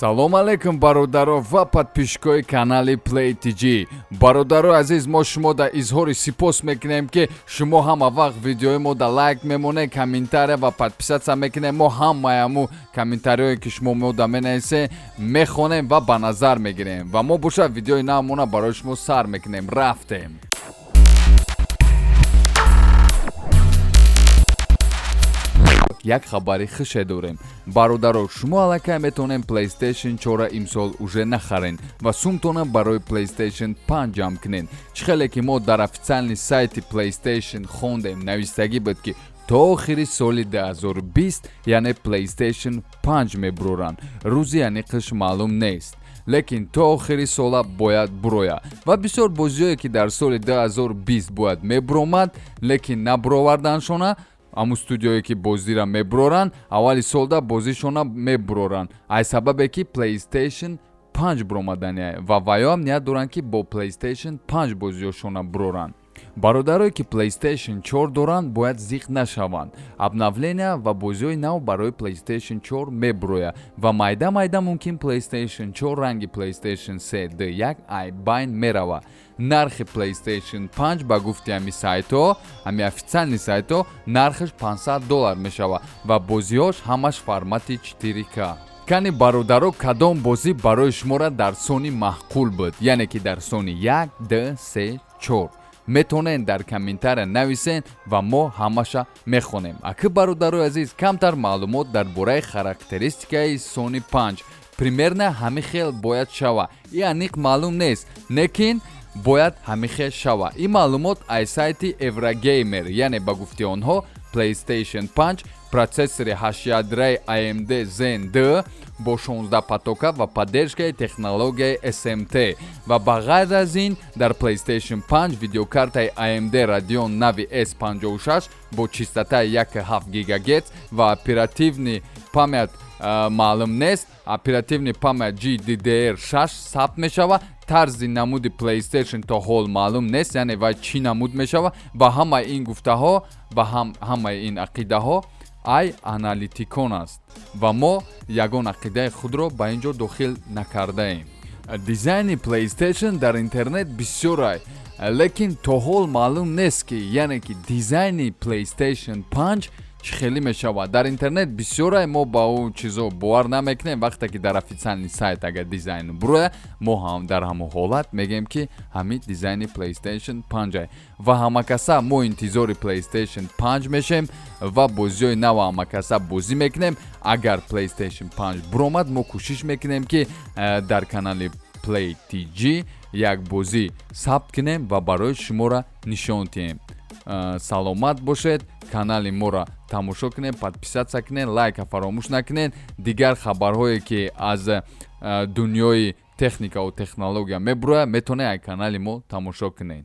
салом алейкум бародаро ва подписчикои канали Play TG. бародаро азиз, мо шумода изҳори сипос мекунем ки шумо ҳама вақт видеои мода лайк мемонед, комментария ва подписатсия мекунем. мо ҳамаяму комментариҳое ки шумо мода менависед мехонем ва ба назар мегирем ва мо боша видеои навмона барои шумо сар мекунем. рафтем. як хабари хуше дорем. бародаро, шумо аллакай метонем PlayStation 4 имсол уже нахарен ва сумтона барои PlayStation 5 ҷамъ кунен. чӣ хеле ки мо дар официални сайти PlayStation хондем, навистагӣ буд ки то охири соли 2020 яъне PlayStation 5 мебуроранд. рӯзи яъне қиш маълум нест, лекин то охири сола бояд буроя ва бисёр бозиҳое ки дар соли 2020 бояд мебуромад, лекин набуроварданшона. аму студиёе ки бозира мебуроранд, аввали солда бозишона мебуроранд. ай сабабе ки PlayStation 5 буромаданияе ва ваёам ният доранд ки бо PlayStation 5 бозиёшона буроранд. бародарое ки PlayStation 4 доранд бояд зиқ нашаванд. обновления ва бозиҳои нав барои PlayStation 4 мебурояд ва майда мумкин PlayStation 4 ранги PlayStation 3 D1 ай байн мерава. нархи PlayStation 5 ба гуфти ами сайтҳо, ами официални сайтҳо, нархаш $500 мешава ва бозиҳош ҳамаш формати 4K. кани бародаро, кадом бозӣ барои шумора дар сони маъқул буд, яъне ки дар сони 1 2 3 4 метонен дар комментария нависен ва мо ҳамаша мехонем. аки бародарои азиз, камтар маълумот дар бораи характеристикаи Sony 5 примерно ҳамихел бояд шава. и аниқ маълум нест, лекин бояд ҳамихел шава. ин маълумот ай сайти Eurogamer, яъне ба гуфти онҳо PlayStation 5 процессори 8 ядраи AMD Zen 2 бо 16 потока ва поддержкаи технологияи SMT ва ба ғайр аз ин дар PlayStation 5 видеокартаи AMD Radeon Navi S56 бо чистотаи 1.7 ГГц ва оперативни памят маълум нест, оперативни памят GDDR6 сабт мешава. тарзи намуди PlayStation то ҳол маълум нест, яъне вай чӣ намуд мешава. ба ҳамаи ин гуфтаҳо ва ҳамаи ин ақидаҳо ай аналитикон аст ва мо ягон ақидаи худро ба ин ҷо дохил накардаем. дизайни PlayStation дар интернет бисёрай, лекин то ҳол маълум нест ки яъне ки дизайни PlayStation 5 чӣ хеле мешавад. дар интернет бисёрай, мо ба он чизо бовар намекунем. вақте ки дар официални сайт агар дизайн буроя, мо ҳам дар ҳамон ҳолат мегем ки ҳамин дизайни PlayStation 5 ай ва ҳамакаса мо интизори PlayStation 5 мешем ва бозиҳои нав ҳамакаса бозӣ мекунем. агар PlayStation 5 буромад, мо кӯшиш мекунем ки дар канали Play TG як бозӣ сабт кунем ва барои шуморо нишон диҳем. саломат бошед. канали моро тамошо кунед, подписатсия кунед, лайка фаромӯш накунед. дигар хабарҳое ки аз дунёи техникаву технология мебурояд, метавонед аз канали мо тамошо кунед.